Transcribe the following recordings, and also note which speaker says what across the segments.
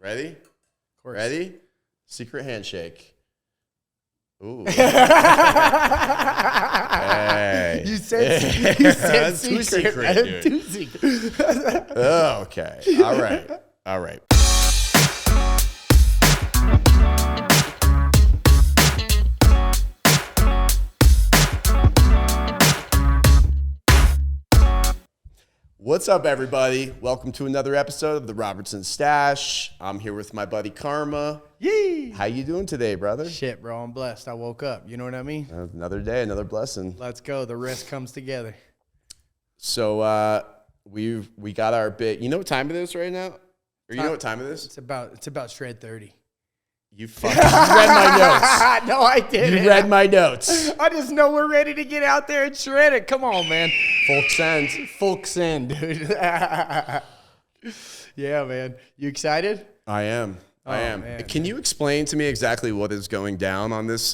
Speaker 1: Ready?
Speaker 2: Of course.
Speaker 1: Ready? Secret handshake. Ooh. Hey.
Speaker 2: You said
Speaker 1: Too
Speaker 2: secret.
Speaker 1: secret, dude.
Speaker 2: Too secret.
Speaker 1: Oh, okay. All right. All right. What's up, everybody? Welcome to another episode of the Robertson Stash. I'm here with my buddy Karma.
Speaker 2: Yee.
Speaker 1: How you doing today, brother?
Speaker 2: Shit, bro. I'm blessed. I woke up. You know what I mean?
Speaker 1: Another day, another blessing.
Speaker 2: Let's go. The rest comes together.
Speaker 1: So we got our bit. You know what time it is right now? Or you know what time it is?
Speaker 2: It's about shred 30.
Speaker 1: You fucking read my notes.
Speaker 2: No, I didn't.
Speaker 1: You read my notes.
Speaker 2: I just know we're ready to get out there and shred it. Come on, man.
Speaker 1: Folk send.
Speaker 2: Folk send, dude. Yeah, man. You excited?
Speaker 1: I am. I am.
Speaker 2: Man.
Speaker 1: Can you explain to me exactly what is going down on this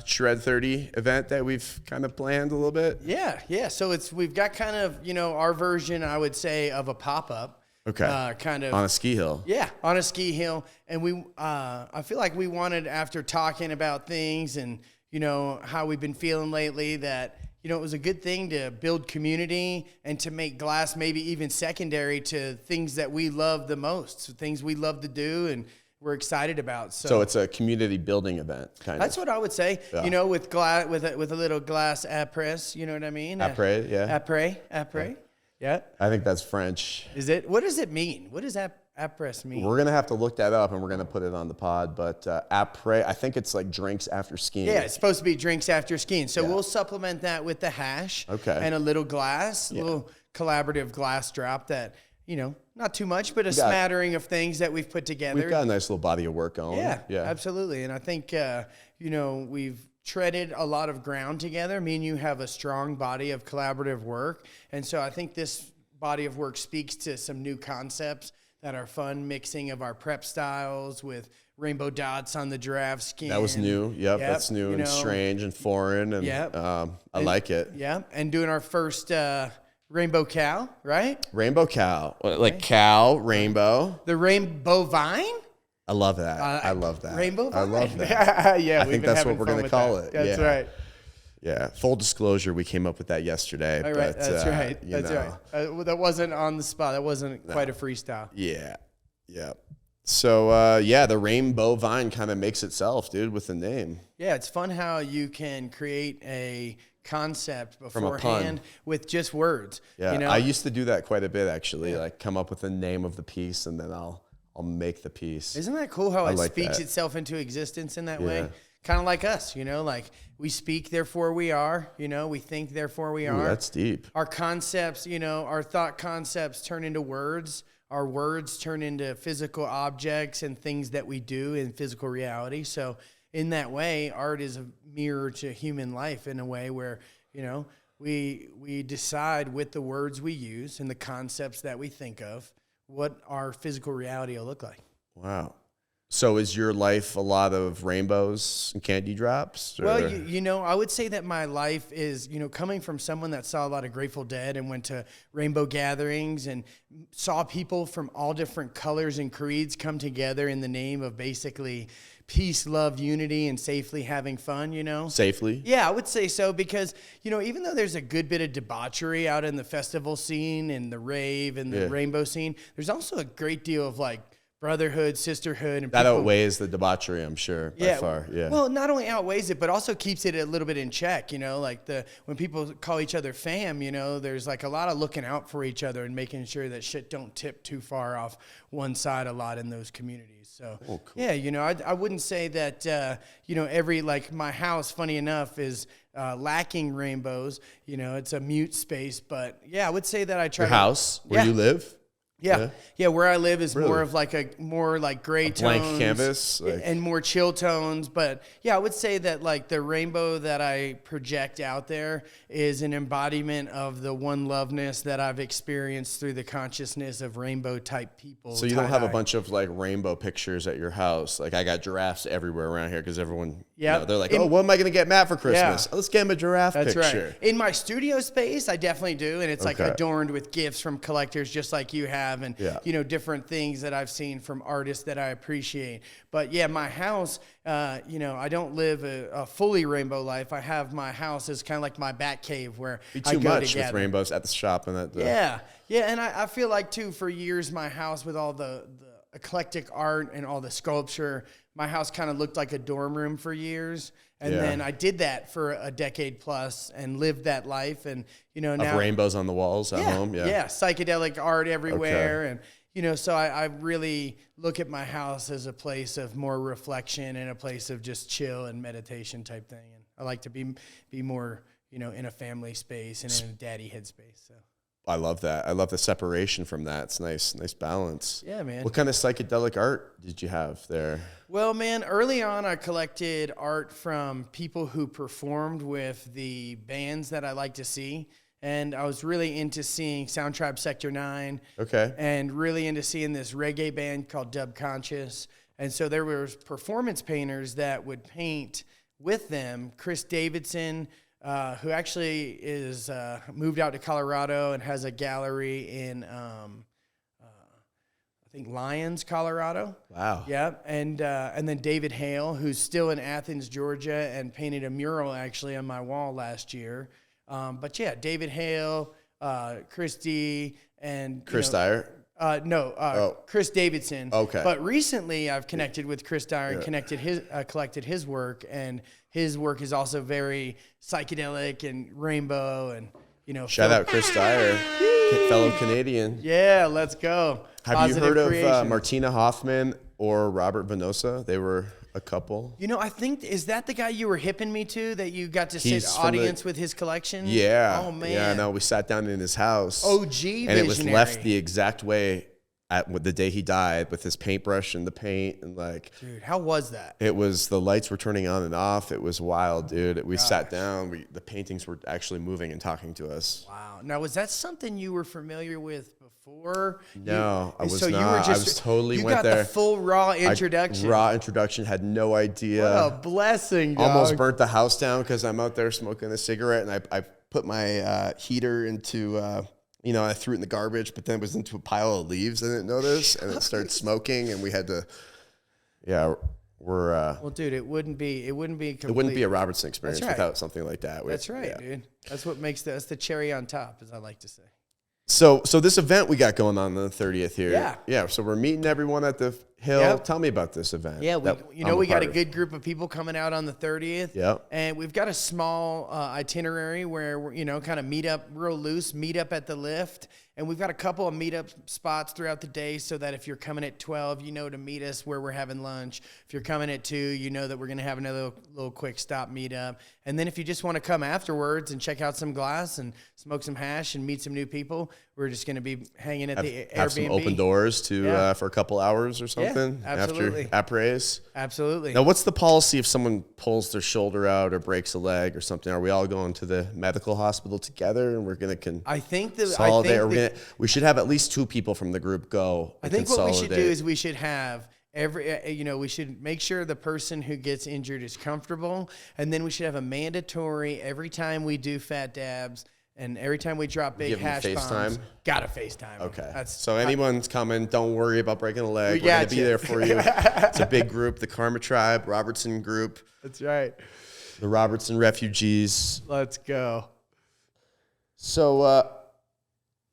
Speaker 1: Shred 30 event that we've kind of planned a little bit?
Speaker 2: Yeah. So we've got kind of, our version, I would say, of a pop-up.
Speaker 1: Okay.
Speaker 2: Kind of
Speaker 1: on a ski hill.
Speaker 2: Yeah, on a ski hill. And I feel like we wanted, after talking about things and, how we've been feeling lately, that, it was a good thing to build community and to make glass maybe even secondary to things that we love the most, things we love to do and we're excited about. So
Speaker 1: it's a community building event, kind of.
Speaker 2: That's what I would say.
Speaker 1: Yeah.
Speaker 2: With glass, with a little glass après, you know what I mean?
Speaker 1: Après, yeah.
Speaker 2: Après. Yeah.
Speaker 1: I think that's French.
Speaker 2: Is it? What does it mean? What does après mean?
Speaker 1: We're going to have to look that up and we're going to put it on the pod. But après, I think it's like drinks after skiing.
Speaker 2: Yeah, it's supposed to be drinks after skiing. So we'll supplement that with the hash.
Speaker 1: Okay.
Speaker 2: And a little glass, a little collaborative glass drop that, not too much, but a smattering of things that we've put together.
Speaker 1: We've got a nice little body of work going.
Speaker 2: Yeah, absolutely. And I think, we've treaded a lot of ground together. Me and you have a strong body of collaborative work. And so I think this body of work speaks to some new concepts that are fun, mixing of our prep styles with rainbow dots on the giraffe skin.
Speaker 1: That was new. Yep, that's new and strange and foreign. And I like it.
Speaker 2: Yeah, and doing our first rainbow cow, right?
Speaker 1: Rainbow cow. Like cow, rainbow.
Speaker 2: The rainbow vine?
Speaker 1: I love that. I love that.
Speaker 2: Rainbow vine?
Speaker 1: I love that.
Speaker 2: Yeah,
Speaker 1: I think that's what we're going to call it.
Speaker 2: That's right.
Speaker 1: Yeah. Full disclosure, we came up with that yesterday.
Speaker 2: All right. That's right. That's right. That wasn't on the spot. That wasn't quite a freestyle.
Speaker 1: Yeah. Yeah. So, the rainbow vine kind of makes itself, dude, with the name.
Speaker 2: Yeah, it's fun how you can create a concept
Speaker 1: From a
Speaker 2: beforehand
Speaker 1: pun.
Speaker 2: with just words.
Speaker 1: Yeah, I used to do that quite a bit, actually, like come up with the name of the piece and then I'll make the piece.
Speaker 2: Isn't that cool how it
Speaker 1: like
Speaker 2: speaks
Speaker 1: that.
Speaker 2: itself into existence in that way? Kind of like us, like we speak, therefore we are, we think, therefore we are.
Speaker 1: Ooh, that's deep.
Speaker 2: Our concepts, our thought concepts turn into words. Our words turn into physical objects and things that we do in physical reality. So in that way, art is a mirror to human life in a way where, we decide with the words we use and the concepts that we think of what our physical reality will look like.
Speaker 1: Wow. So is your life a lot of rainbows and candy drops? Or?
Speaker 2: Well, I would say that my life is, coming from someone that saw a lot of Grateful Dead and went to rainbow gatherings and saw people from all different colors and creeds come together in the name of basically peace, love, unity, and safely having fun,
Speaker 1: Safely?
Speaker 2: Yeah, I would say so because, even though there's a good bit of debauchery out in the festival scene and the rave and the rainbow scene, there's also a great deal of brotherhood, sisterhood, and
Speaker 1: that outweighs the debauchery, I'm sure, by far. Yeah.
Speaker 2: Well, not only outweighs it, but also keeps it a little bit in check. When people call each other fam, there's a lot of looking out for each other and making sure that shit don't tip too far off one side a lot in those communities. So,
Speaker 1: cool.
Speaker 2: I wouldn't say that every my house, funny enough, is lacking rainbows. It's a mute space, but I would say that I try.
Speaker 1: Your house where you live.
Speaker 2: Yeah, where I live is more of more gray tones,
Speaker 1: blank canvas,
Speaker 2: and more chill tones. But I would say that the rainbow that I project out there is an embodiment of the one loveness that I've experienced through the consciousness of rainbow type people.
Speaker 1: So you don't have a bunch of rainbow pictures at your house. I got giraffes everywhere around here because everyone, they're like, what am I going to get Matt for Christmas? Let's get him a giraffe picture.
Speaker 2: That's right. In my studio space, I definitely do, and it's adorned with gifts from collectors, just like you have. have, and different things that I've seen from artists that I appreciate. But yeah, my house, I don't live a fully rainbow life. I have my house as kind of like my bat cave where I go
Speaker 1: much
Speaker 2: together.
Speaker 1: With rainbows at the shop and that.
Speaker 2: Yeah, and I feel like too, for years my house with all the eclectic art and all the sculpture, my house kind of looked like a dorm room for years. And then I did that for a decade plus and lived that life. And, now
Speaker 1: of rainbows on the walls at home.
Speaker 2: Yeah. Psychedelic art everywhere. And, so I really look at my house as a place of more reflection and a place of just chill and meditation type thing. And I like to be more, in a family space and in a daddy headspace. So.
Speaker 1: I love that. I love the separation from that. It's nice balance.
Speaker 2: Yeah, man.
Speaker 1: What kind of psychedelic art did you have there?
Speaker 2: Well, man, early on I collected art from people who performed with the bands that I like to see. And I was really into seeing Soundtribe Sector 9.
Speaker 1: Okay.
Speaker 2: And really into seeing this reggae band called Dub Conscious. And so there were performance painters that would paint with them. Chris Davidson, who actually is moved out to Colorado and has a gallery in, I think, Lyons, Colorado.
Speaker 1: Wow.
Speaker 2: Yeah, and then David Hale, who's still in Athens, Georgia, and painted a mural actually on my wall last year. But yeah, David Hale, Chris D, and
Speaker 1: Chris Dyer.
Speaker 2: Chris Davidson.
Speaker 1: Okay.
Speaker 2: But recently I've connected with Chris Dyer and collected his work, and his work is also very psychedelic and rainbow and,
Speaker 1: Shout out Chris Dyer, fellow Canadian.
Speaker 2: Yeah, let's go.
Speaker 1: Have
Speaker 2: Positive
Speaker 1: you heard
Speaker 2: creation.
Speaker 1: of Martina Hoffman or Robert Venosa? They were a couple.
Speaker 2: I think, is that the guy you were hipping me to, that you got to sit audience with his collection?
Speaker 1: Yeah.
Speaker 2: Oh, man.
Speaker 1: Yeah, no, we sat down in his house.
Speaker 2: OG visionary.
Speaker 1: And it was left the exact way at the day he died, with his paintbrush and the paint and
Speaker 2: Dude, how was that?
Speaker 1: It was, the lights were turning on and off. It was wild, dude. We sat down. The paintings were actually moving and talking to us.
Speaker 2: Wow. Now, was that something you were familiar with before?
Speaker 1: No, I was
Speaker 2: so
Speaker 1: not.
Speaker 2: You were just,
Speaker 1: I was totally
Speaker 2: you
Speaker 1: went
Speaker 2: got
Speaker 1: there.
Speaker 2: The full raw introduction.
Speaker 1: Raw introduction. Had no idea.
Speaker 2: What a blessing, dog.
Speaker 1: Almost burnt the house down because I'm out there smoking a cigarette, and I put my heater into. I threw it in the garbage, but then it was into a pile of leaves. I didn't notice, and it started smoking, and we had to. Yeah, we're.
Speaker 2: Well, dude, it wouldn't be. It wouldn't be
Speaker 1: a Robertson experience without something like that.
Speaker 2: That's right, dude. That's what makes that's the cherry on top, as I like to say.
Speaker 1: So this event we got going on the 30th here.
Speaker 2: Yeah.
Speaker 1: Yeah. So we're meeting everyone at the Hill.
Speaker 2: Yep.
Speaker 1: Tell me about this event.
Speaker 2: Yeah, we got a good group of people coming out on the 30th.
Speaker 1: Yeah.
Speaker 2: And we've got a small itinerary where we're, kind of meet up real loose, meet up at the lift. And we've got a couple of meetup spots throughout the day, so that if you're coming at 12, to meet us where we're having lunch. If you're coming at 2, that we're going to have another little quick stop meetup. And then if you just want to come afterwards and check out some glass and smoke some hash and meet some new people, we're just going to be hanging at the Airbnb.
Speaker 1: Have some open doors for a couple hours or something.
Speaker 2: Yeah, absolutely.
Speaker 1: After apres.
Speaker 2: Absolutely.
Speaker 1: Now, what's the policy if someone pulls their shoulder out or breaks a leg or something? Are we all going to the medical hospital together, and we're going to consolidate? We should have at least 2 people from the group go.
Speaker 2: I think what we should do is we should have we should make sure the person who gets injured is comfortable, and then we should have a mandatory every time we do fat dabs and every time we drop big hash bombs. Gotta FaceTime.
Speaker 1: Okay. So anyone's coming, don't worry about breaking a leg. We're gonna be there for you. It's a big group, the Karma Tribe, Robertson group.
Speaker 2: That's right.
Speaker 1: The Robertson refugees.
Speaker 2: Let's go.
Speaker 1: So,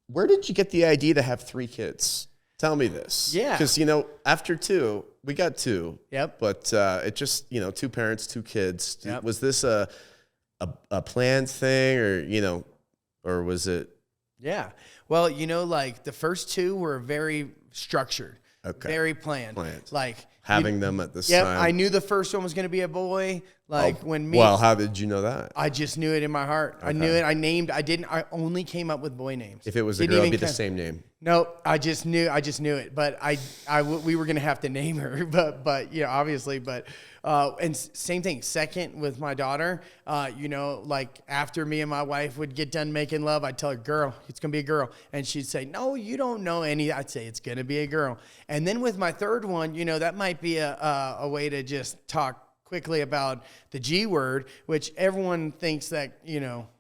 Speaker 1: where did you get the idea to have 3 kids? Tell me this.
Speaker 2: Yeah.
Speaker 1: Because, after 2, we got 2.
Speaker 2: Yep.
Speaker 1: But it just, 2 parents, 2 kids.
Speaker 2: Yep.
Speaker 1: Was this a planned thing or was it?
Speaker 2: Yeah. Well, the first 2 were very structured.
Speaker 1: Okay.
Speaker 2: Very planned. Like
Speaker 1: having them at this time.
Speaker 2: I knew the first one was going to be a boy.
Speaker 1: Well, how did you know that?
Speaker 2: I just knew it in my heart. Okay. I knew it. I only came up with boy names.
Speaker 1: If it was a girl, it'd be the same name.
Speaker 2: No, I just knew it. But we were going to have to name her, but obviously, and same thing. Second with my daughter, after me and my wife would get done making love, I'd tell her, girl, it's going to be a girl. And she'd say, no, you don't know any. I'd say, it's going to be a girl. And then with my third one, that might be a way to just talk quickly about the G word, which everyone thinks that,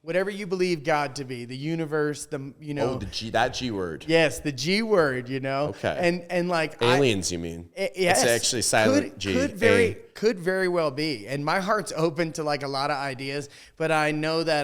Speaker 2: whatever you believe God to be, the universe,
Speaker 1: that G word.
Speaker 2: Yes, the G word,
Speaker 1: Okay.
Speaker 2: And like
Speaker 1: aliens, you mean?
Speaker 2: Yes.
Speaker 1: It's actually silent G.
Speaker 2: Could very well be. And my heart's open to like a lot of ideas, but I know that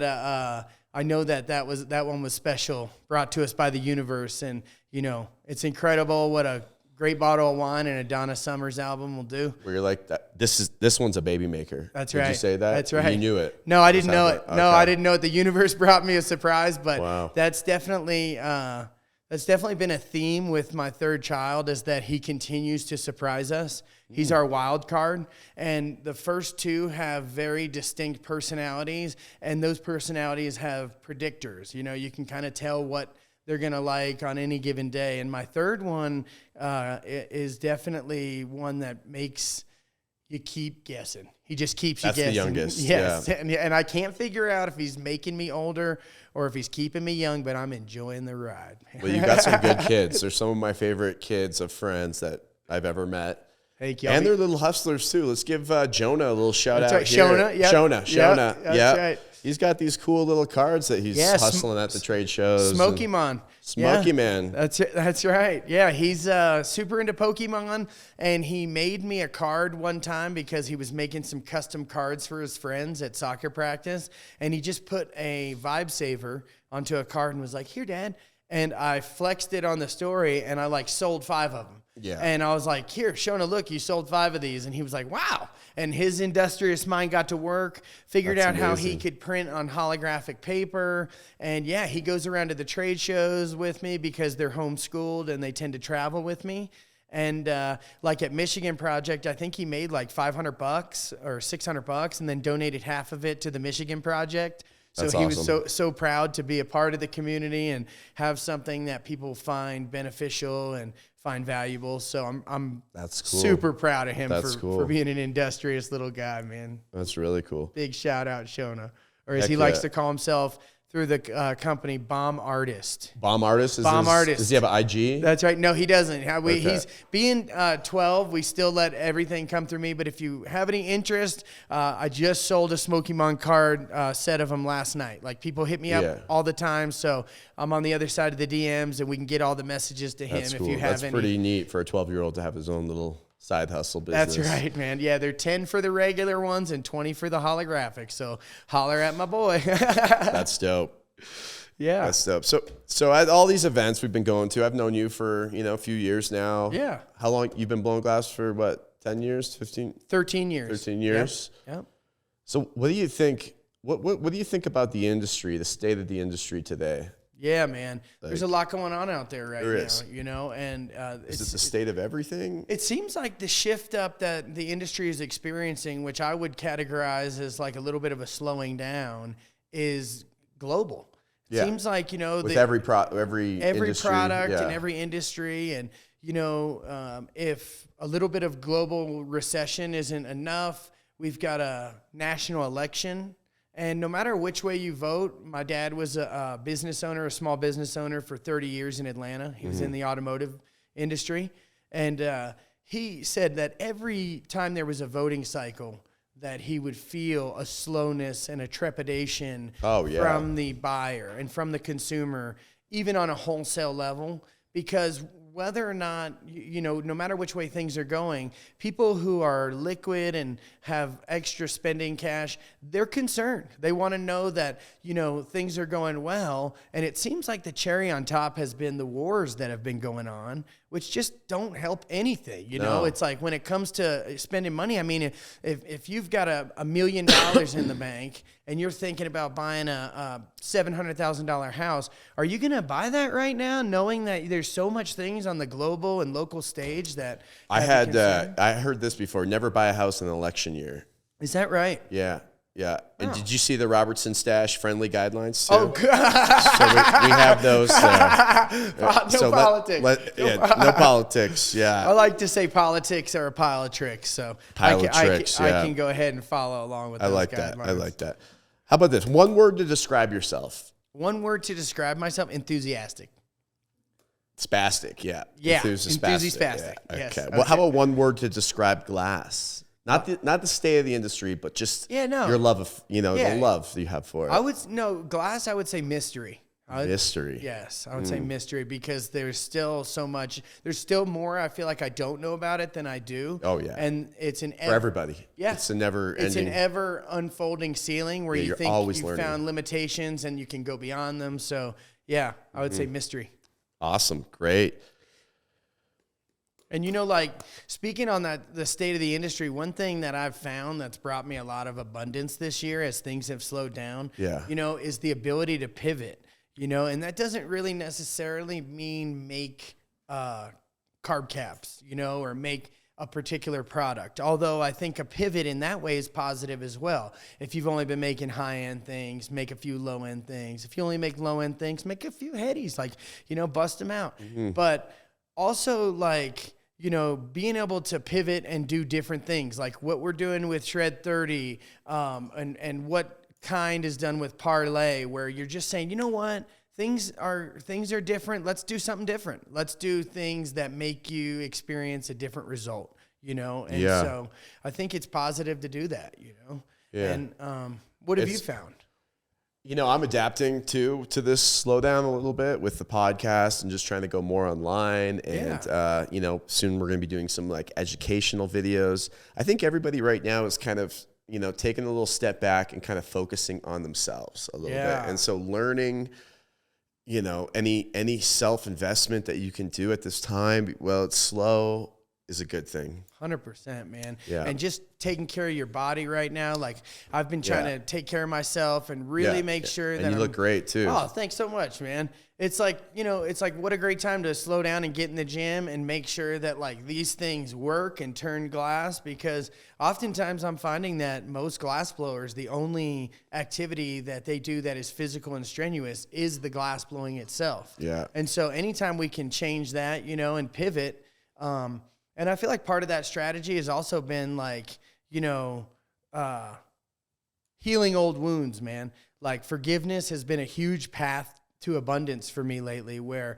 Speaker 2: that one was special, brought to us by the universe, and it's incredible what a great bottle of wine and a Donna Summers album will do.
Speaker 1: Where you're like, this one's a baby maker.
Speaker 2: That's right.
Speaker 1: Did you say that?
Speaker 2: That's right.
Speaker 1: You knew it.
Speaker 2: No, I didn't know it.
Speaker 1: Okay.
Speaker 2: No, I didn't know it. The universe brought me a surprise, but
Speaker 1: wow.
Speaker 2: That's definitely been a theme with my third child, is that he continues to surprise us. He's our wild card, and the first two have very distinct personalities, and those personalities have predictors. You can kind of tell what they're going to like on any given day. And my third one is definitely one that makes you keep guessing. He just keeps you guessing.
Speaker 1: That's the youngest.
Speaker 2: Yes.
Speaker 1: Yeah.
Speaker 2: And I can't figure out if he's making me older or if he's keeping me young, but I'm enjoying the ride.
Speaker 1: Well, you got some good kids. They're some of my favorite kids of friends that I've ever met.
Speaker 2: Thank you.
Speaker 1: And they're little hustlers too. Let's give Jonah a little shout out.
Speaker 2: Right.
Speaker 1: Here.
Speaker 2: Shona, yep.
Speaker 1: Shona.
Speaker 2: That's right.
Speaker 1: He's got these cool little cards that he's hustling at the trade shows.
Speaker 2: Smoky Man. That's right. Yeah, he's super into Pokemon, and he made me a card one time because he was making some custom cards for his friends at soccer practice, and he just put a vibe saver onto a card and was like, "Here, Dad." And I flexed it on the story, and I sold 5 of them.
Speaker 1: Yeah.
Speaker 2: And I was like, "Here, Shona, look, you sold 5 of these." And he was like, "Wow." And his industrious mind got to work, figured out how he could print on holographic paper. And yeah, he goes around to the trade shows with me because they're homeschooled and they tend to travel with me. And like at Michigan Project, I think he made like $500 or $600 and then donated half of it to the Michigan Project. So
Speaker 1: That's
Speaker 2: he
Speaker 1: awesome.
Speaker 2: was so proud to be a part of the community and have something that people find beneficial and find valuable. So I'm
Speaker 1: That's cool.
Speaker 2: super proud of him
Speaker 1: Cool.
Speaker 2: for being an industrious little guy, man.
Speaker 1: That's really cool.
Speaker 2: Big shout out, Shona. Or as
Speaker 1: Heck
Speaker 2: he likes
Speaker 1: yeah.
Speaker 2: to call himself through the company, Bomb Artist.
Speaker 1: Bomb Artist?
Speaker 2: Artist.
Speaker 1: Does he have an IG?
Speaker 2: That's right. No, he doesn't.
Speaker 1: Okay.
Speaker 2: He's being 12. We still let everything come through me. But if you have any interest, I just sold a Smoky Mon card set of them last night. Like people hit me up all the time. So I'm on the other side of the DMs and we can get all the messages to him.
Speaker 1: That's
Speaker 2: if
Speaker 1: cool.
Speaker 2: you have
Speaker 1: That's
Speaker 2: any.
Speaker 1: pretty neat for a 12-year-old to have his own little side hustle business.
Speaker 2: That's right, man. Yeah, they're 10 for the regular ones and 20 for the holographic. So holler at my boy.
Speaker 1: That's dope.
Speaker 2: Yeah.
Speaker 1: That's dope. So at all these events we've been going to, I've known you for, a few years now.
Speaker 2: Yeah.
Speaker 1: How long? You've been blowing glass for what, 10 years, 15?
Speaker 2: 13 years.
Speaker 1: 13 years?
Speaker 2: Yep.
Speaker 1: So what do you think, what do you think about the industry, the state of the industry today?
Speaker 2: Yeah, man. There's a lot going on out there
Speaker 1: There
Speaker 2: now,
Speaker 1: is.
Speaker 2: And
Speaker 1: Is it the state of everything?
Speaker 2: it seems like the shift up that the industry is experiencing, which I would categorize as like a little bit of a slowing down, is global.
Speaker 1: Yeah.
Speaker 2: Seems like,
Speaker 1: With every industry,
Speaker 2: product
Speaker 1: yeah.
Speaker 2: and every industry. And, if a little bit of global recession isn't enough, we've got a national election. And no matter which way you vote, my dad was a business owner, a small business owner for 30 years in Atlanta. He was in the automotive industry. And he said that every time there was a voting cycle, that he would feel a slowness and a trepidation from the buyer and from the consumer, even on a wholesale level, because whether or not, no matter which way things are going, people who are liquid and have extra spending cash, they're concerned. They want to know that, things are going well. And it seems like the cherry on top has been the wars that have been going on, which just don't help anything.
Speaker 1: No.
Speaker 2: It's like when it comes to spending money, I mean, if you've got $1 million in the bank and you're thinking about buying a $700,000 house, are you going to buy that right now, knowing that there's so much things on the global and local stage that
Speaker 1: I heard this before, never buy a house in an election year.
Speaker 2: Is that right?
Speaker 1: Yeah. Yeah. And did you see the Robertson Stash friendly guidelines too?
Speaker 2: Oh, God.
Speaker 1: So we have those.
Speaker 2: No politics.
Speaker 1: No politics. Yeah.
Speaker 2: I like to say politics are a pile of tricks. So I can go ahead and follow along with those guidelines.
Speaker 1: I like that. How about this? One word to describe yourself.
Speaker 2: One word to describe myself: enthusiastic.
Speaker 1: Spastic, yeah.
Speaker 2: Yeah,
Speaker 1: Enthusiastic.
Speaker 2: enthusiastic.
Speaker 1: Yeah.
Speaker 2: Yes.
Speaker 1: Okay. Well, how about one word to describe glass? Not the state of the industry, but just your love of, the love you have for it.
Speaker 2: Glass, I would say mystery.
Speaker 1: Mystery.
Speaker 2: Yes, I would say mystery because there's still so much. There's still more I feel like I don't know about it than I do.
Speaker 1: Oh, yeah.
Speaker 2: And it's
Speaker 1: for everybody. Yeah. It's an
Speaker 2: ever unfolding ceiling where you think
Speaker 1: always
Speaker 2: you
Speaker 1: learning.
Speaker 2: Found limitations and you can go beyond them. So, yeah, I would say mystery.
Speaker 1: Awesome. Great.
Speaker 2: And, speaking on the state of the industry, one thing that I've found that's brought me a lot of abundance this year as things have slowed down, is the ability to pivot. And that doesn't really necessarily mean make carb caps, or make a particular product. Although I think a pivot in that way is positive as well. If you've only been making high-end things, make a few low-end things. If you only make low-end things, make a few headies, bust them out. Mm-hmm. But also, being able to pivot and do different things, like what we're doing with Shred 30, and what kind is done with Parlay, where you're just saying, you know what, things are different. Let's do something different. Let's do things that make you experience a different result, And so I think it's positive to do that, Yeah. And what have you found?
Speaker 1: I'm adapting to this slowdown a little bit with the podcast and just trying to go more online. And, soon we're going to be doing some educational videos. I think everybody right now is kind of, taking a little step back and kind of focusing on themselves a little bit. And so learning, any self-investment that you can do at this time, well, it's slow, is a good thing.
Speaker 2: 100%, man.
Speaker 1: Yeah.
Speaker 2: And just taking care of your body right now. I've been trying to take care of myself and really make sure that
Speaker 1: you look great too.
Speaker 2: Oh, thanks so much, man. It's what a great time to slow down and get in the gym and make sure that these things work and turn glass, because oftentimes I'm finding that most glass blowers, the only activity that they do that is physical and strenuous is the glass blowing itself.
Speaker 1: Yeah.
Speaker 2: And so anytime we can change that, and pivot, and I feel like part of that strategy has also been healing old wounds, man. Forgiveness has been a huge path to abundance for me lately, where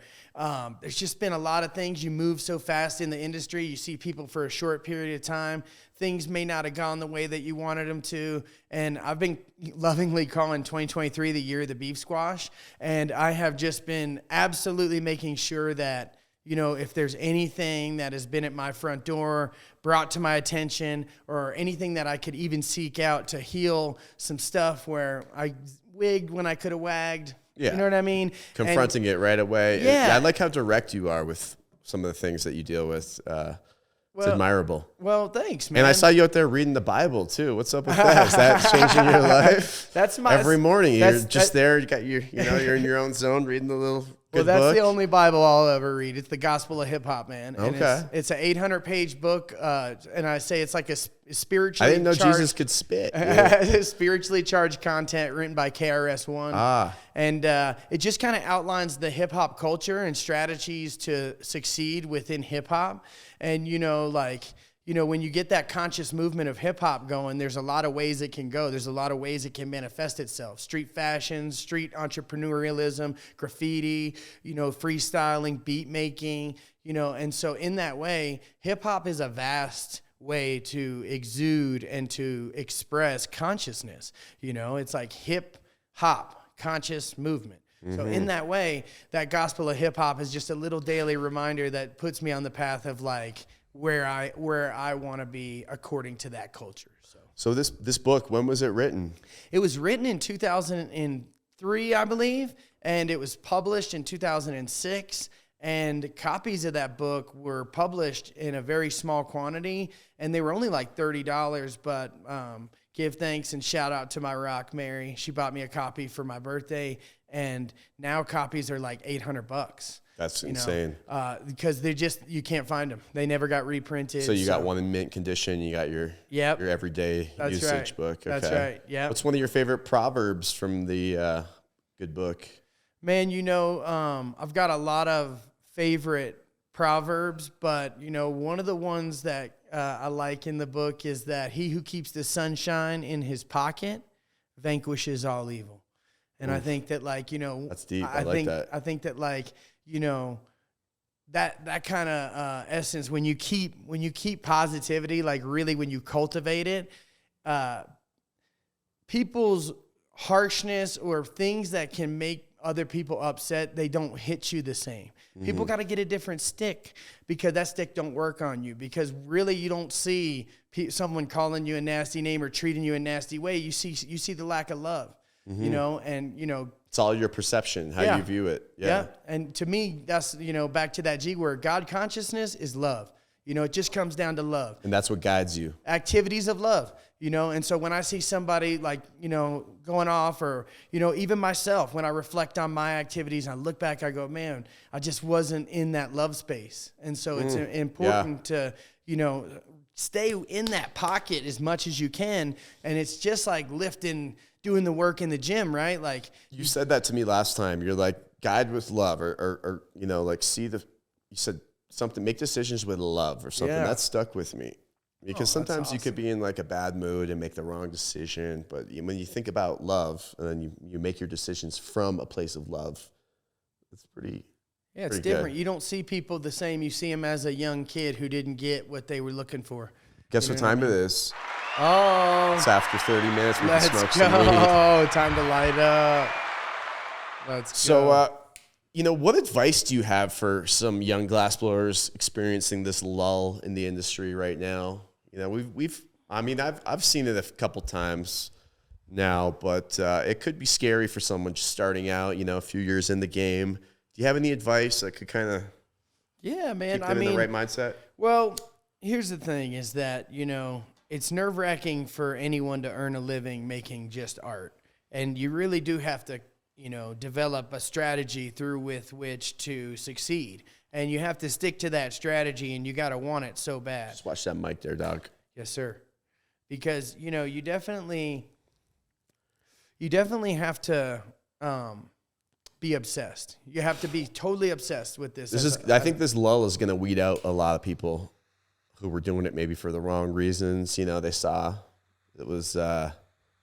Speaker 2: there's just been a lot of things. You move so fast in the industry. You see people for a short period of time. Things may not have gone the way that you wanted them to. And I've been lovingly calling 2023 the year of the beef squash. And I have just been absolutely making sure that, if there's anything that has been at my front door, brought to my attention, or anything that I could even seek out to heal some stuff where I wigged when I could have wagged.
Speaker 1: Yeah.
Speaker 2: You know what I mean?
Speaker 1: Confronting it right away.
Speaker 2: Yeah.
Speaker 1: I like how direct you are with some of the things that you deal with. It's admirable.
Speaker 2: Well, thanks, man.
Speaker 1: And I saw you out there reading the Bible too. What's up with that? Is that changing your life?
Speaker 2: That's
Speaker 1: every morning. You're just there. You got you're in your own zone reading the little. Well,
Speaker 2: that's
Speaker 1: book.
Speaker 2: The only Bible I'll ever read. It's the Gospel of Hip Hop, man. And
Speaker 1: okay.
Speaker 2: It's an 800-page book, and I say it's like a spiritually.
Speaker 1: I didn't know Jesus could spit. Yeah.
Speaker 2: Spiritually charged content written by KRS-One. And it just kind of outlines the hip hop culture and strategies to succeed within hip hop. And when you get that conscious movement of hip-hop going, there's a lot of ways it can go. There's a lot of ways it can manifest itself. Street fashion, street entrepreneurialism, graffiti, freestyling, beat making, and so in that way, hip-hop is a vast way to exude and to express consciousness. It's like hip-hop, conscious movement. Mm-hmm. So in that way, that Gospel of hip-hop is just a little daily reminder that puts me on the path of where I want to be according to that culture.
Speaker 1: So this book, when was it written?
Speaker 2: It was written in 2003, I believe, and it was published in 2006. And copies of that book were published in a very small quantity, and they were only $30. But give thanks and shout out to my rock, Mary. She bought me a copy for my birthday, and now copies are $800.
Speaker 1: That's insane.
Speaker 2: Because you can't find them. They never got reprinted.
Speaker 1: So you got one in mint condition. You got your everyday usage book. Okay.
Speaker 2: That's right. Yeah.
Speaker 1: What's one of your favorite proverbs from the good book?
Speaker 2: Man, I've got a lot of favorite proverbs, but one of the ones that I like in the book is that he who keeps the sunshine in his pocket vanquishes all evil. And I think that
Speaker 1: that's deep. I like that.
Speaker 2: I think that that kind of essence, when you keep positivity, like really when you cultivate it, people's harshness or things that can make other people upset, they don't hit you the same. People got to get a different stick, because that stick don't work on you, because really you don't see someone calling you a nasty name or treating you a nasty way. You see the lack of love, you know, and, you know,
Speaker 1: it's all your perception, how you view it.
Speaker 2: Yeah. And to me, that's, you know, back to that G word, God consciousness is love. You know, it just comes down to love.
Speaker 1: And that's what guides you.
Speaker 2: Activities of love, you know. And so when I see somebody like, you know, going off, or, you know, even myself, when I reflect on my activities and I look back, I go, man, I just wasn't in that love space. And so it's important to, you know, stay in that pocket as much as you can. And it's just like lifting, doing the work in the gym, right? Like,
Speaker 1: you said that to me last time. You're like, guide with love, or you know, like, you said something, make decisions with love or something. That stuck with me, because sometimes awesome. You could be in like a bad mood and make the wrong decision. But when you think about love and then you make your decisions from a place of love, it's pretty.
Speaker 2: Yeah, it's different. Good. You don't see people the same. You see them as a young kid who didn't get what they were looking for.
Speaker 1: Guess what time it is?
Speaker 2: Oh.
Speaker 1: It's after 30 minutes. We
Speaker 2: Let's
Speaker 1: can smoke
Speaker 2: go.
Speaker 1: some weed.
Speaker 2: Oh, time to light up. Let's go.
Speaker 1: So, you know, what advice do you have for some young glassblowers experiencing this lull in the industry right now? You know, I've seen it a couple times now, but it could be scary for someone just starting out, you know, a few years in the game. Do you have any advice that could kind of keep them in the right mindset?
Speaker 2: Well, here's the thing is that, you know, it's nerve-wracking for anyone to earn a living making just art. And you really do have to, you know, develop a strategy through with which to succeed. And you have to stick to that strategy, and you got to want it so bad.
Speaker 1: Just watch that mic there, dog.
Speaker 2: Yes, sir. Because, you know, you definitely have to be obsessed. You have to be totally obsessed with this.
Speaker 1: I think this lull is going to weed out a lot of people who were doing it maybe for the wrong reasons. You know, they saw it was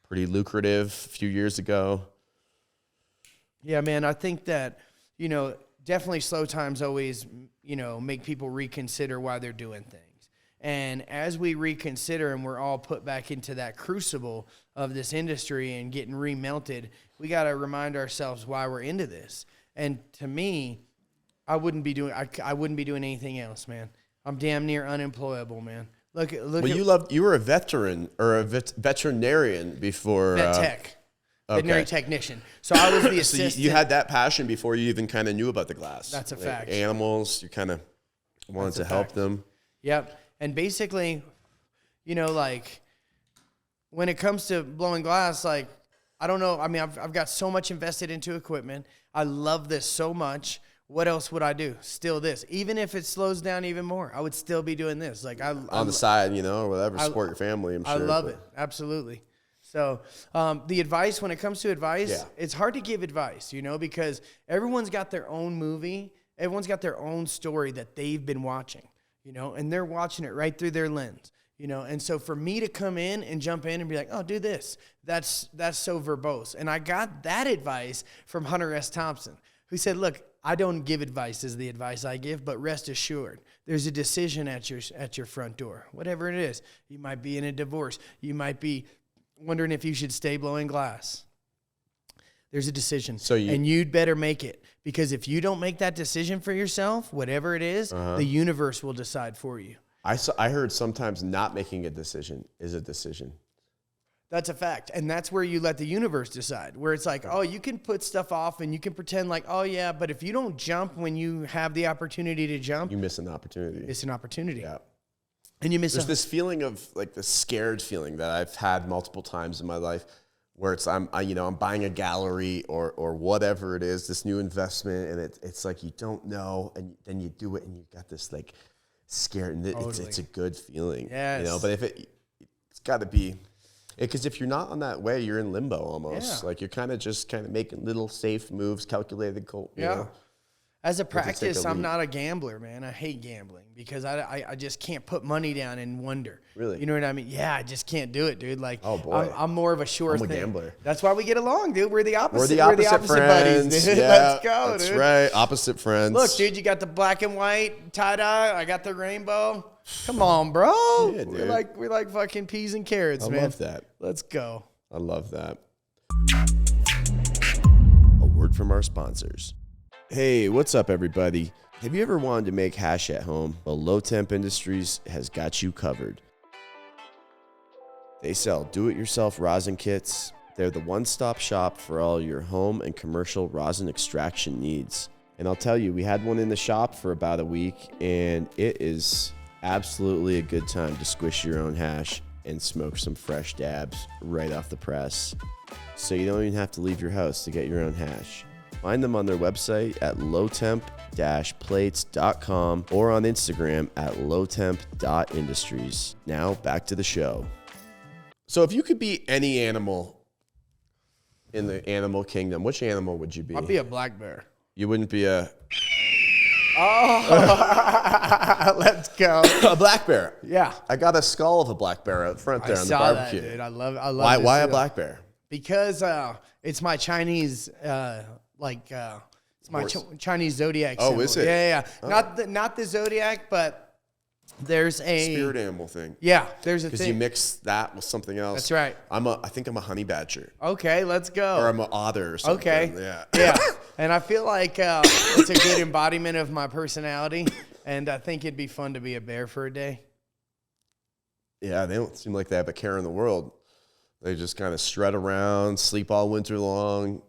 Speaker 1: pretty lucrative a few years ago.
Speaker 2: Yeah, man, I think that, you know, definitely slow times always, you know, make people reconsider why they're doing things. And as we reconsider and we're all put back into that crucible of this industry and getting remelted, we got to remind ourselves why we're into this. And to me, I wouldn't be doing anything else, man. I'm damn near unemployable, man. Look.
Speaker 1: Well, you were a veteran or a veterinarian before.
Speaker 2: Vet tech. Veterinary technician. So I was the assistant.
Speaker 1: So you had that passion before you even kind of knew about the glass.
Speaker 2: That's a fact.
Speaker 1: Animals, you kind of wanted to help them.
Speaker 2: Yep. And basically, you know, like, when it comes to blowing glass, like, I don't know. I mean, I've got so much invested into equipment. I love this so much. What else would I do? Still this. Even if it slows down even more, I would still be doing this. Like,
Speaker 1: on the side, you know, or whatever, support your family, I'm sure.
Speaker 2: I love it. Absolutely. So the advice, when it comes to advice, it's hard to give advice, you know, because everyone's got their own movie. Everyone's got their own story that they've been watching, you know, and they're watching it right through their lens, you know. And so for me to come in and jump in and be like, oh, do this, that's so verbose. And I got that advice from Hunter S. Thompson, who said, look, I don't give advice as the advice I give, but rest assured, there's a decision at your front door, whatever it is. You might be in a divorce. You might be wondering if you should stay blowing glass. There's a decision, and you'd better make it, because if you don't make that decision for yourself, whatever it is, the universe will decide for you.
Speaker 1: I heard sometimes not making a decision is a decision.
Speaker 2: That's a fact. And that's where you let the universe decide, where it's like, oh, you can put stuff off and you can pretend like, oh, yeah, but if you don't jump when you have the opportunity to jump,
Speaker 1: you miss an opportunity.
Speaker 2: It's an opportunity.
Speaker 1: Yeah.
Speaker 2: And you miss
Speaker 1: There's this feeling of like the scared feeling that I've had multiple times in my life, where it's I'm buying a gallery or whatever it is, this new investment, and it's like you don't know, and then you do it and you've got this like scared, and it's a good feeling.
Speaker 2: Yes.
Speaker 1: You know, but it's got to be. Because if you're not on that way, you're in limbo almost.
Speaker 2: Yeah.
Speaker 1: Like you're kind of making little safe moves, calculated, you know.
Speaker 2: As a
Speaker 1: take a
Speaker 2: practice, I'm
Speaker 1: leap.
Speaker 2: not a gambler, man. I hate gambling because I just can't put money down and wonder.
Speaker 1: Really?
Speaker 2: You know what I mean? Yeah, I just can't do it, dude. Like,
Speaker 1: Oh, boy.
Speaker 2: I'm more of a sure
Speaker 1: I'm a
Speaker 2: thing.
Speaker 1: gambler.
Speaker 2: That's why we get along, dude. We're the opposite.
Speaker 1: We're the opposite friends.
Speaker 2: buddies, dude.
Speaker 1: Yeah,
Speaker 2: Let's go,
Speaker 1: that's
Speaker 2: dude.
Speaker 1: right. Opposite friends.
Speaker 2: Look, dude, you got the black and white tie-dye. I got the rainbow. Come on, bro.
Speaker 1: Yeah, dude.
Speaker 2: We're like fucking peas and carrots,
Speaker 1: I
Speaker 2: man.
Speaker 1: love that.
Speaker 2: Let's go.
Speaker 1: I love that. A word from our sponsors. Hey, what's up, everybody? Have you ever wanted to make hash at home? Well, Low Temp Industries has got you covered. They sell do-it-yourself rosin kits. They're the one-stop shop for all your home and commercial rosin extraction needs. And I'll tell you, we had one in the shop for about a week, and it is absolutely a good time to squish your own hash and smoke some fresh dabs right off the press. So you don't even have to leave your house to get your own hash. Find them on their website at lowtemp-plates.com or on Instagram at lowtemp.industries. Now back to the show. So if you could be any animal in the animal kingdom, which animal would you be?
Speaker 2: I'd be a black bear.
Speaker 1: You wouldn't be a
Speaker 2: Let's go.
Speaker 1: a black bear.
Speaker 2: Yeah.
Speaker 1: I got a skull of a black bear out front there
Speaker 2: I
Speaker 1: on the
Speaker 2: saw
Speaker 1: barbecue.
Speaker 2: that, dude. I love
Speaker 1: Why a black bear?
Speaker 2: Because it's my Chinese it's my Chinese zodiac symbol.
Speaker 1: Oh, is it?
Speaker 2: Yeah.
Speaker 1: Oh.
Speaker 2: Not the zodiac, but there's a
Speaker 1: Spirit animal thing.
Speaker 2: Yeah, there's a
Speaker 1: Because
Speaker 2: thing.
Speaker 1: you mix that with something else.
Speaker 2: That's right.
Speaker 1: I think I'm a honey badger.
Speaker 2: Okay, let's go.
Speaker 1: Or I'm an otter or something.
Speaker 2: Okay.
Speaker 1: Yeah.
Speaker 2: And I feel like it's a good embodiment of my personality, and I think it'd be fun to be a bear for a day.
Speaker 1: Yeah, they don't seem like they have a care in the world. They just kind of strut around, sleep all winter long,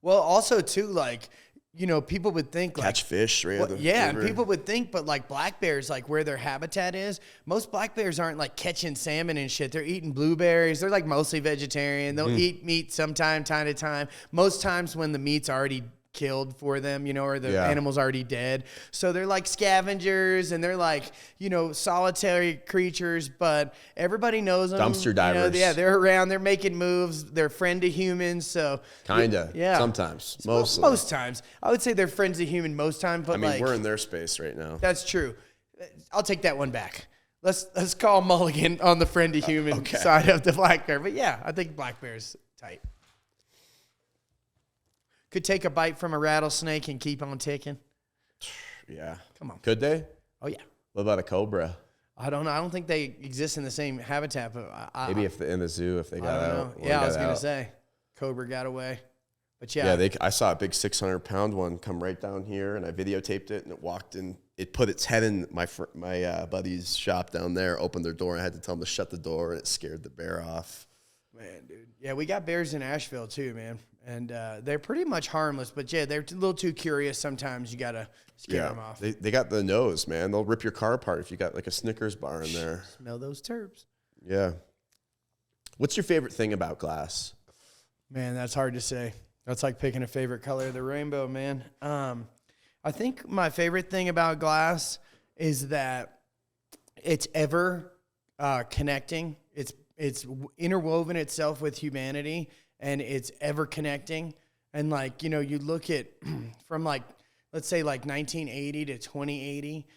Speaker 2: Well, also too, like, you know, people would think like
Speaker 1: catch fish right at the
Speaker 2: yeah, and
Speaker 1: river.
Speaker 2: people would think, but like black bears, like where their habitat is, most black bears aren't like catching salmon and shit. They're eating blueberries. They're like mostly vegetarian. They'll eat meat sometime, time to time. Most times when the meat's already killed for them, you know, or the animal's already dead. So they're like scavengers and they're like, you know, solitary creatures, but everybody knows them.
Speaker 1: Dumpster divers.
Speaker 2: You know, yeah, they're around. They're making moves. They're friend to humans. So
Speaker 1: Kinda.
Speaker 2: yeah.
Speaker 1: Sometimes. Mostly.
Speaker 2: Most times. I would say they're friends to human most times, but
Speaker 1: I mean,
Speaker 2: like
Speaker 1: we're in their space right now.
Speaker 2: that's true. I'll take that one back. Let's call Mulligan on the friend to human side of the black bear. But yeah, I think black bear's tight. Could take a bite from a rattlesnake and keep on ticking.
Speaker 1: Yeah.
Speaker 2: Come on.
Speaker 1: Could they?
Speaker 2: Oh yeah.
Speaker 1: What about a cobra?
Speaker 2: I don't know. I don't think they exist in the same habitat. But
Speaker 1: Maybe if in the zoo, if they
Speaker 2: I
Speaker 1: got
Speaker 2: don't
Speaker 1: out.
Speaker 2: know.
Speaker 1: one
Speaker 2: Yeah, I
Speaker 1: got
Speaker 2: was gonna
Speaker 1: out.
Speaker 2: say, cobra got away. But
Speaker 1: Yeah, I saw a big 600-pound one come right down here, and I videotaped it, and it walked in. It put its head in my buddy's shop down there, opened their door, and I had to tell them to shut the door, and it scared the bear off.
Speaker 2: Man, dude. Yeah, we got bears in Asheville too, man. And they're pretty much harmless. But yeah, they're a little too curious sometimes. You got to scare them off.
Speaker 1: They got the nose, man. They'll rip your car apart if you got like a Snickers bar in there.
Speaker 2: Smell those terps.
Speaker 1: Yeah. What's your favorite thing about glass?
Speaker 2: Man, that's hard to say. That's like picking a favorite color of the rainbow, man. I think my favorite thing about glass is that it's ever connecting. It's interwoven itself with humanity, and it's ever connecting. And like, you know, you look at from like, let's say like 1980 to 2080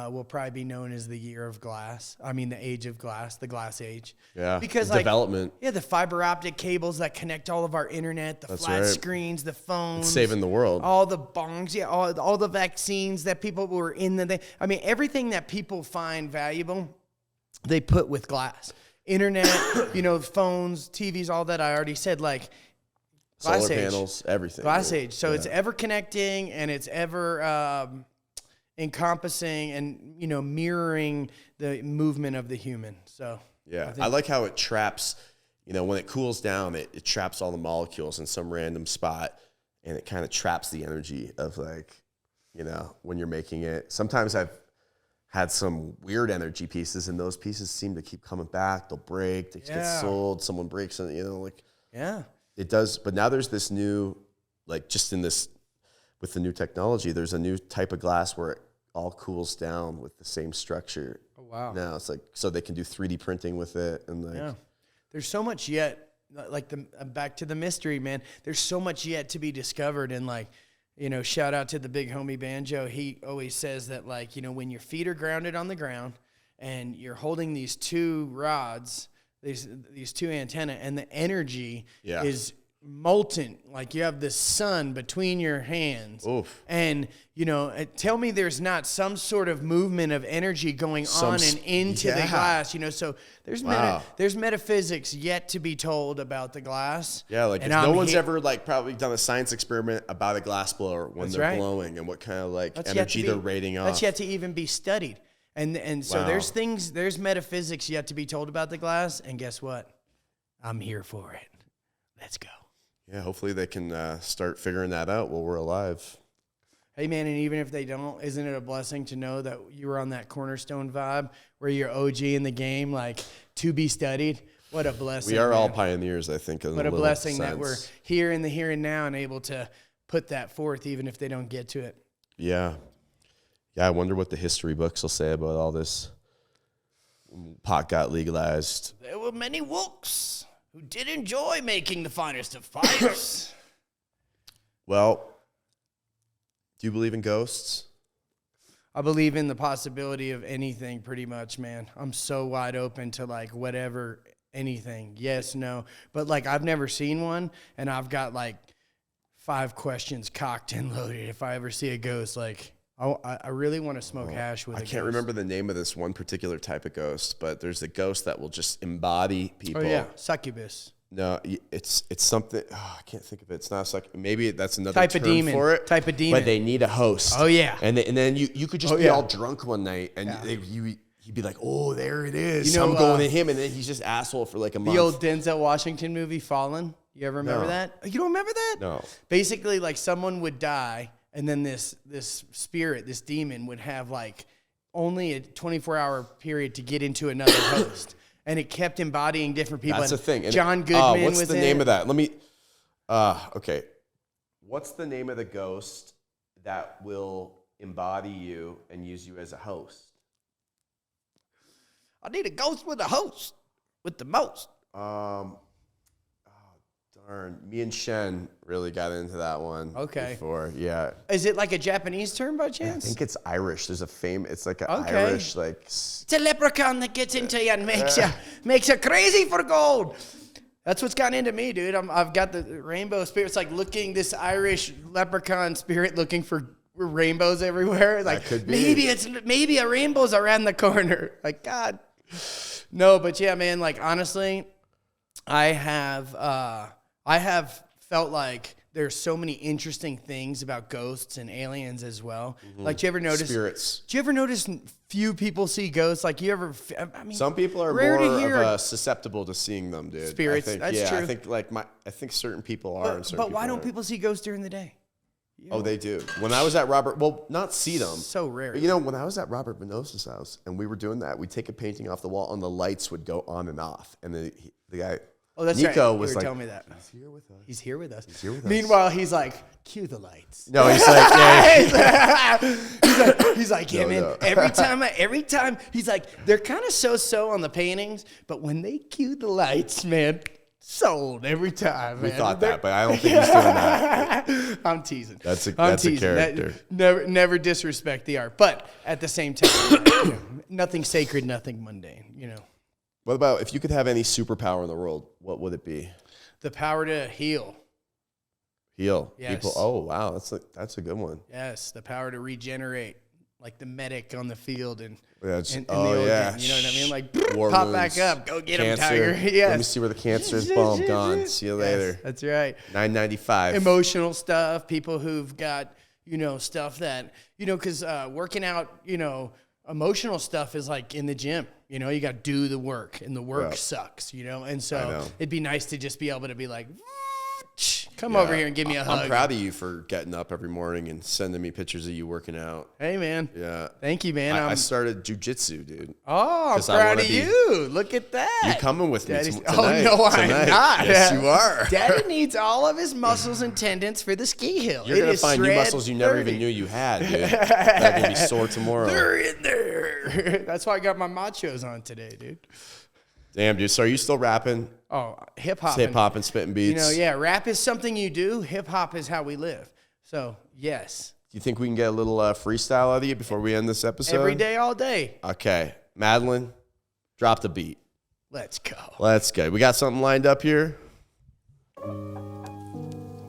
Speaker 2: will probably be known as the year of glass. I mean, the age of glass, the glass age.
Speaker 1: Yeah.
Speaker 2: Because
Speaker 1: the
Speaker 2: like
Speaker 1: development.
Speaker 2: Yeah, the fiber optic cables that connect all of our internet, the
Speaker 1: That's
Speaker 2: flat
Speaker 1: right.
Speaker 2: screens, the phones.
Speaker 1: It's saving the world.
Speaker 2: All the bongs, yeah, all the vaccines that people were in I mean, everything that people find valuable, they put with glass. Internet, you know, phones, TVs, all that I already said, like glass
Speaker 1: Solar
Speaker 2: age.
Speaker 1: panels, everything.
Speaker 2: Glass
Speaker 1: right?
Speaker 2: age. So it's ever connecting and it's ever encompassing and, you know, mirroring the movement of the human. So
Speaker 1: yeah, I like how it traps, you know, when it cools down, it traps all the molecules in some random spot, and it kind of traps the energy of like, you know, when you're making it. Sometimes I've had some weird energy pieces, and those pieces seem to keep coming back. They'll break, they get sold, someone breaks it, you know, like it does. But now there's this new, like just in this, with the new technology, there's a new type of glass where it all cools down with the same structure.
Speaker 2: Oh, wow.
Speaker 1: Now it's like, so they can do 3D printing with it, and like,
Speaker 2: there's so much yet, like back to the mystery, man. There's so much yet to be discovered, and like, shout out to the big homie Banjo. He always says that, like, when your feet are grounded on the ground and you're holding these two rods, these two antennae, and the energy is molten, like you have the sun between your hands.
Speaker 1: Oof.
Speaker 2: And tell me there's not some sort of movement of energy going on and into the glass, so there's metaphysics yet to be told about the glass.
Speaker 1: Yeah, like
Speaker 2: and
Speaker 1: if no one's ever like probably done a science experiment about a glass blower when they're blowing and what kind of like energy they're rating off.
Speaker 2: That's yet to even be studied. And so there's metaphysics yet to be told about the glass, and guess what? I'm here for it. Let's go.
Speaker 1: Yeah, hopefully they can start figuring that out while we're alive.
Speaker 2: Hey, man, and even if they don't, isn't it a blessing to know that you were on that Cornerstone vibe where you're OG in the game, like to be studied? What a blessing.
Speaker 1: We are all pioneers, I think.
Speaker 2: What a blessing that we're here in the here and now and able to put that forth even if they don't get to it.
Speaker 1: Yeah. Yeah, I wonder what the history books will say about all this. Pot got legalized.
Speaker 2: There were many wokes who did enjoy making the finest of fires.
Speaker 1: Well, do you believe in ghosts?
Speaker 2: I believe in the possibility of anything pretty much, man. I'm so wide open to like whatever, anything. Yes, no. But like I've never seen one, and I've got like 5 questions cocked and loaded. If I ever see a ghost, like I really want to smoke hash with a ghost. I can't
Speaker 1: remember the name of this one particular type of ghost, but there's a ghost that will just embody people.
Speaker 2: Oh, yeah. Succubus.
Speaker 1: No, it's something. Oh, I can't think of it. It's not like maybe that's another
Speaker 2: type
Speaker 1: term
Speaker 2: of demon
Speaker 1: for it.
Speaker 2: Type of demon.
Speaker 1: But they need a host.
Speaker 2: Oh yeah.
Speaker 1: And then you could just be all drunk one night and he'd be like, oh, there it is. I'm going to him, and then he's just asshole for like a month.
Speaker 2: The old Denzel Washington movie Fallen. You ever remember that? You don't remember that?
Speaker 1: No.
Speaker 2: Basically, like someone would die, and then this spirit, this demon, would have like only a 24-hour period to get into another host. And it kept embodying different people.
Speaker 1: That's the thing. And
Speaker 2: John Goodman was
Speaker 1: what's the name of that? Let me. Okay. What's the name of the ghost that will embody you and use you as a host?
Speaker 2: I need a ghost with a host, with the most.
Speaker 1: Darn. Me and Shen really got into that one.
Speaker 2: Okay.
Speaker 1: Before, yeah.
Speaker 2: Is it like a Japanese term by chance?
Speaker 1: I think it's Irish. There's it's like an Irish, like.
Speaker 2: It's a leprechaun that gets into you and makes you crazy for gold. That's what's gotten into me, dude. I've got the rainbow spirit. It's like this Irish leprechaun spirit looking for rainbows everywhere. Like
Speaker 1: that could be.
Speaker 2: maybe a rainbow's around the corner. Like, God. No, but yeah, man, like honestly, I have felt like there's so many interesting things about ghosts and aliens as well. Mm-hmm. Like, do you ever notice
Speaker 1: spirits?
Speaker 2: Do you ever notice few people see ghosts? Like,
Speaker 1: some people are more susceptible to seeing them, dude.
Speaker 2: Spirits. That's true.
Speaker 1: I think certain people are.
Speaker 2: But why don't people see ghosts during the day?
Speaker 1: Oh, they do. When I was at not see them.
Speaker 2: So rare.
Speaker 1: But, when I was at Robert Venosa's house and we were doing that, we'd take a painting off the wall and the lights would go on and off. And the guy,
Speaker 2: oh, that's
Speaker 1: Nico,
Speaker 2: right.
Speaker 1: was like,
Speaker 2: telling me that.
Speaker 1: He's here with us.
Speaker 2: He's here with us.
Speaker 1: He's here with us.
Speaker 2: Meanwhile, he's like, cue the lights.
Speaker 1: No, he's like, yeah.
Speaker 2: he's like, yeah, man. No. Every time, he's like, they're kind of so on the paintings, but when they cue the lights, man, sold every time, man.
Speaker 1: We thought that, but I don't think he's doing that.
Speaker 2: I'm teasing.
Speaker 1: That's a character.
Speaker 2: Never disrespect the art, but at the same time, nothing sacred, nothing mundane,
Speaker 1: What about if you could have any superpower in the world, what would it be?
Speaker 2: The power to heal.
Speaker 1: Heal.
Speaker 2: Yes.
Speaker 1: People. Oh, wow. That's a good one.
Speaker 2: Yes, the power to regenerate, like the medic on the field and
Speaker 1: yeah.
Speaker 2: You know what I mean? Like,
Speaker 1: War
Speaker 2: pop
Speaker 1: wounds,
Speaker 2: back up. Go get
Speaker 1: cancer.
Speaker 2: him, Tiger. Yes.
Speaker 1: Let me see where the cancer is. Boom, gone. See you later.
Speaker 2: Yes, that's right.
Speaker 1: $9.95.
Speaker 2: Emotional stuff. People who've got, stuff that, because working out, emotional stuff is like in the gym. You got to do the work, and the work sucks, And so it'd be nice to just be able to be like, come over here and give me a hug.
Speaker 1: I'm proud of you for getting up every morning and sending me pictures of you working out.
Speaker 2: Hey, man.
Speaker 1: Yeah.
Speaker 2: Thank you, man.
Speaker 1: I started jujitsu, dude.
Speaker 2: Oh, I'm proud of you. Look at that.
Speaker 1: You're coming with me tonight.
Speaker 2: Oh, no, I'm not.
Speaker 1: Yes, you are.
Speaker 2: Daddy needs all of his muscles and tendons for the ski hill.
Speaker 1: You're going to find new muscles you never even knew you had, dude. They're going to be sore tomorrow.
Speaker 2: They're in there. That's why I got my machos on today, dude.
Speaker 1: Damn, dude. So are you still rapping?
Speaker 2: Oh, hip-hop.
Speaker 1: Hip-hop and spitting beats.
Speaker 2: Rap is something you do. Hip-hop is how we live. So, Yes.
Speaker 1: Do you think we can get a little freestyle out of you before we end this episode?
Speaker 2: Every day, all day.
Speaker 1: Okay. Madeline, drop the beat.
Speaker 2: Let's go.
Speaker 1: Let's go. We got something lined up here.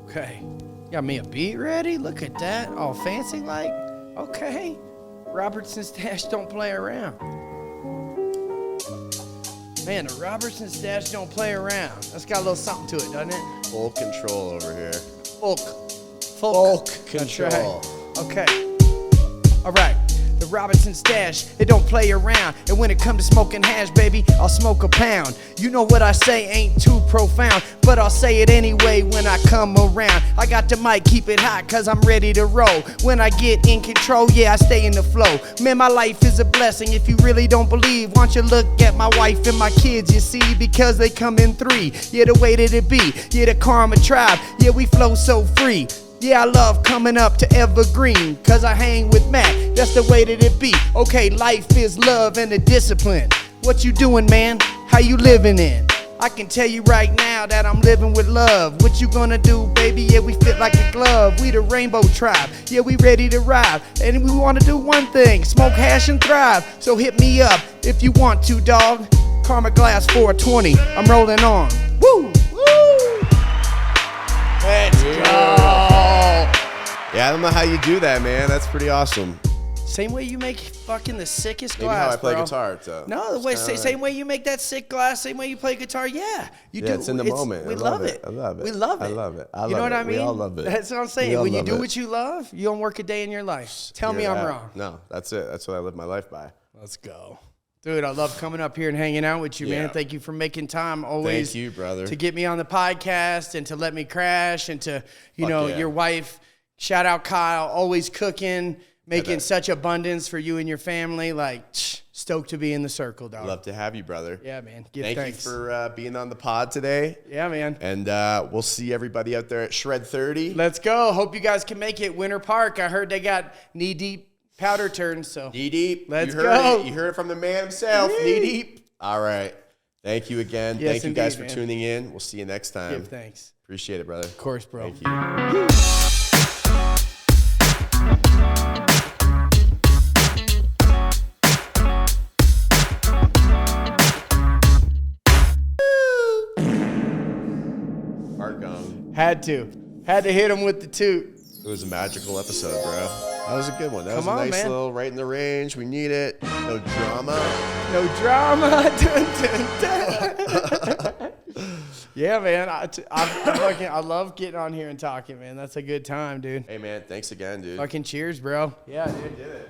Speaker 2: Okay. Got me a beat ready? Look at that. All fancy like. Okay. Robertson Stash don't play around. Man, the Robertson Stash don't play around. That's got a little something to it, doesn't it?
Speaker 1: Full control over here.
Speaker 2: Folk
Speaker 1: Control.
Speaker 2: Right. Okay. All right. The Robertson Stash, it don't play around. And when it comes to smoking hash, baby, I'll smoke a pound. You know what I say ain't too profound, but I'll say it anyway when I come around. I got the mic, keep it hot, cause I'm ready to roll. When I get in control, yeah, I stay in the flow. Man, my life is a blessing. If you really don't believe, why don't you look at my wife and my kids, you see, because they come in 3. Yeah, the way that it be. Yeah, the Karma Tribe. Yeah, we flow so free. Yeah, I love coming up to Evergreen, cause I hang with Mac, that's the way that it be. Okay, life is love and a discipline. What you doing, man? How you living in? I can tell you right now that I'm living with love. What you gonna do, baby? Yeah, we fit like a glove. We the Rainbow Tribe. Yeah, we ready to ride. And we wanna do one thing, smoke hash and thrive. So hit me up if you want to, dog. Karma Glass 420, I'm rolling on. Woo! Woo! Let's go!
Speaker 1: Yeah, I don't know how you do that, man. That's pretty awesome.
Speaker 2: Same way you make fucking the sickest
Speaker 1: Maybe
Speaker 2: glass,
Speaker 1: how I play
Speaker 2: bro.
Speaker 1: guitar, though.
Speaker 2: No, the way same way you make that sick glass, same way you play guitar. Yeah, you do.
Speaker 1: It's in the moment.
Speaker 2: We
Speaker 1: I
Speaker 2: love it.
Speaker 1: I love it.
Speaker 2: We love it.
Speaker 1: I love it.
Speaker 2: You know what I mean?
Speaker 1: We all love it.
Speaker 2: That's what I'm saying. When you do what you love, you don't work a day in your life. Tell me I'm wrong.
Speaker 1: No, that's it. That's what I live my life by.
Speaker 2: Let's go. Dude, I love coming up here and hanging out with you, man. Thank you for making time always.
Speaker 1: Thank you, brother.
Speaker 2: To get me on the podcast and to let me crash and to, your wife, shout out Kyle, always cooking, making such abundance for you and your family. Like, stoked to be in the circle, dog.
Speaker 1: Love to have you, brother.
Speaker 2: Yeah, man.
Speaker 1: Thank you for being on the pod today.
Speaker 2: Yeah, man.
Speaker 1: And we'll see everybody out there at Shred 30.
Speaker 2: Let's go. Hope you guys can make it. Winter Park. I heard they got knee-deep powder turns, so.
Speaker 1: Knee-deep.
Speaker 2: Let's go.
Speaker 1: You heard it from the man himself. Knee-deep. All right. Thank you again.
Speaker 2: Yes,
Speaker 1: Thank you guys
Speaker 2: indeed,
Speaker 1: for tuning in. We'll see you next time.
Speaker 2: Give thanks.
Speaker 1: Appreciate it, brother.
Speaker 2: Of course, bro.
Speaker 1: Thank you. Mark
Speaker 2: Had to hit him with the toot.
Speaker 1: It was a magical episode, bro. That was a good one. That was
Speaker 2: Come
Speaker 1: a
Speaker 2: on,
Speaker 1: nice
Speaker 2: man.
Speaker 1: little right in the range. We need it. No drama.
Speaker 2: No drama. Dun, dun, dun. Yeah, man. I love getting on here and talking, man. That's a good time, dude.
Speaker 1: Hey, man. Thanks again, dude.
Speaker 2: Fucking cheers, bro. Yeah, dude.
Speaker 1: Did it.